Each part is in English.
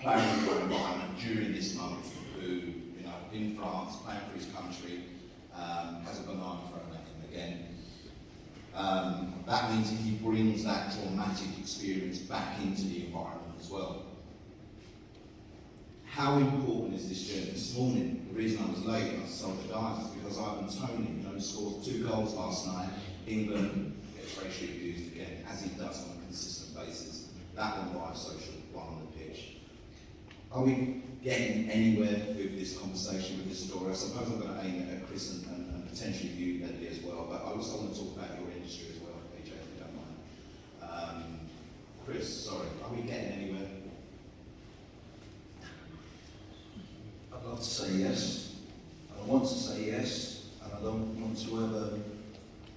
playing in your environment during this month who, you know, in France, playing for his country, has a banana thrown at him again. That means he brings that traumatic experience back into the environment as well. How important is this journey? This morning, the reason I was late, I sold the dice, is because Ivan Toney, you know, scored 2 goals last night. England gets racially abused again, as he does on a consistent basis. That one live social, one on the pitch. Are we getting anywhere with this conversation, with this story? I suppose I'm going to aim it at Chris and potentially you, Eddie, as well, but I also want to talk about your industry as well, AJ, if you don't mind. Chris, sorry, are we getting anywhere? I'd love to say yes, and I want to say yes, and I don't want to ever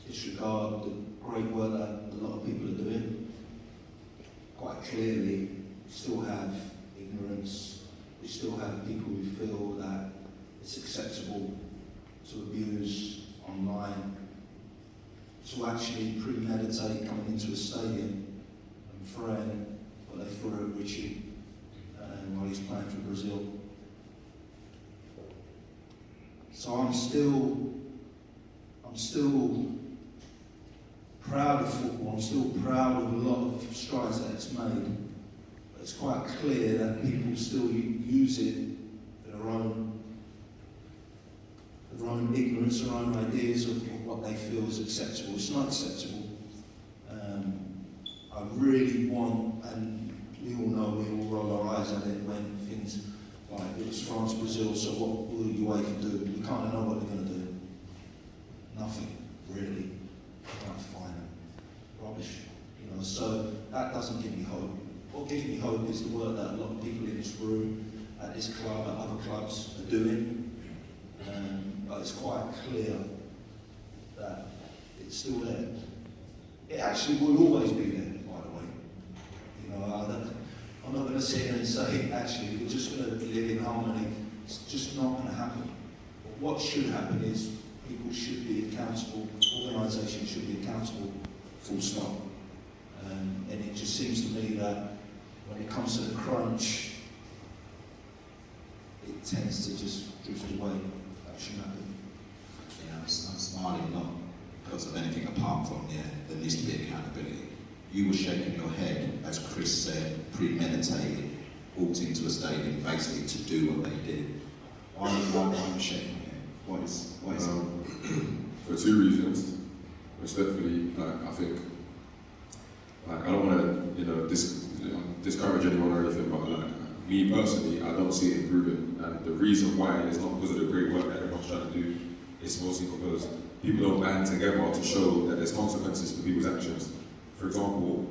disregard the great work that a lot of people are doing. Quite clearly, we still have ignorance, we still have people who feel that it's acceptable to abuse online, to actually premeditate coming into a stadium and throwing what they threw at Richie while he's playing for Brazil. So I'm still proud of football, I'm still proud of a lot of strides that it's made, but it's quite clear that people still use it for their own ignorance, their own ideas of what they feel is acceptable. It's not acceptable. I really want, and we all know, we all roll our eyes at it when things like it was France, Brazil, so what will UEFA do? We kind of know what they're going to do. Nothing, really. Can't find them. Rubbish. You know, so that doesn't give me hope. What gives me hope is the work that a lot of people in this room, at this club, at other clubs are doing. But it's quite clear that it's still there. It actually will always be there, by the way. You know, I'm not going to sit here and say, actually, we're just going to live in harmony. It's just not going to happen. But what should happen is people should be accountable, organisations should be accountable, full stop. And it just seems to me that when it comes to the crunch, it tends to just drift away. That shouldn't happen. Yeah, I'm smiling not because of anything apart from, there needs to be accountability. You were shaking your head, as Chris said, premeditated, walked into a stadium basically to do what they did. Why are you shaking your head? What is it? For 2 reasons. Respectfully, I think, I don't want to, discourage anyone or anything, but me personally, I don't see it improving. And the reason why is not because of the great work that everyone's trying to do. It's mostly because people don't band together to show that there's consequences for people's actions. For example,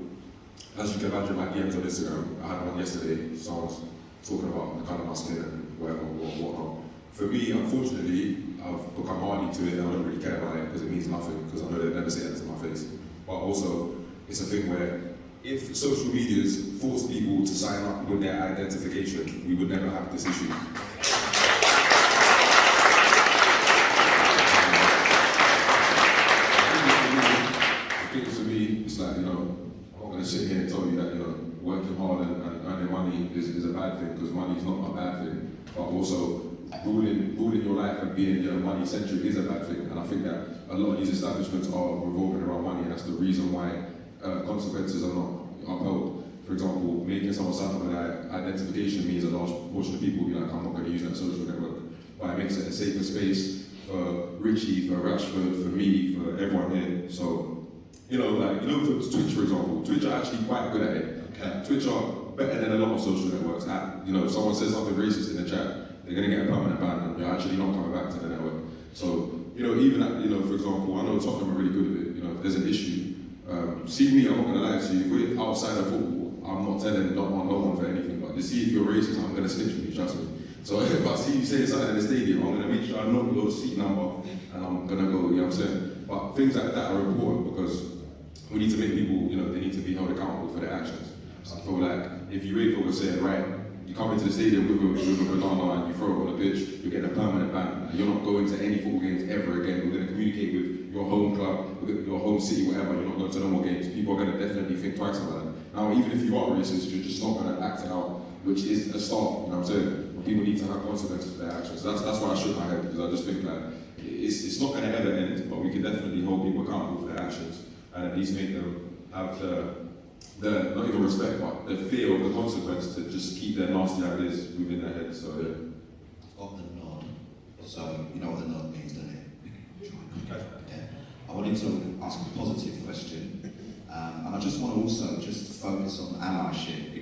as you can imagine, my DMs on Instagram, I had one yesterday, someone's talking about the colour of my skin and whatever, whatnot. For me, unfortunately, I've become hardy to it and I don't really care about it because it means nothing, because I know they'll never say that to my face. But also, it's a thing where if social medias forced people to sign up with their identification, we would never have this issue. It's like, I'm not going to sit here and tell you that, working hard and earning money is a bad thing, because money is not a bad thing. But also, ruling your life and being money-centric is a bad thing. And I think that a lot of these establishments are revolving around money, and that's the reason why consequences are not upheld. For example, making someone sign up with that identification means a large portion of people will be like, I'm not going to use that social network. But it makes it a safer space for Richie, for Rashford, for me, for everyone here. So, for Twitch, for example, Twitch are actually quite good at it. Okay. Twitch are better than a lot of social networks. If someone says something racist in the chat, they're going to get a permanent ban and you're actually not coming back to the network. So, even at, for example, I know Tottenham are really good at it. If there's an issue, see me, I'm not going to lie to you, if we're outside of football, I'm not telling no one for anything, but to see if you're racist, I'm going to snitch on you, trust me. So if I see you say something in the stadium, I'm going to make sure I know your seat number and I'm going to go, you know what I'm saying? But things like that are important because we need to make people, they need to be held accountable for their actions. I feel like if you wait for saying, right, you come into the stadium with a banana and you throw it on the pitch, you're getting a permanent ban, and you're not going to any football games ever again. We're going to communicate with your home club, with your home city, whatever, you're not going to no more games. People are going to definitely think twice about it. Now, even if you are racist, you're just not going to act it out which is a start. You know what I'm saying? But people need to have consequences for their actions. So that's why I shook my head, because I just think like it's not going to ever end, but we can definitely hold people accountable for their actions and at least make them have the not even respect, but the fear of the consequence to just keep their nasty ideas within their head. So yeah. Got the nod. So you know what the nod means, don't you? Yeah. I wanted to ask a positive question, and I just want to also just focus on allyship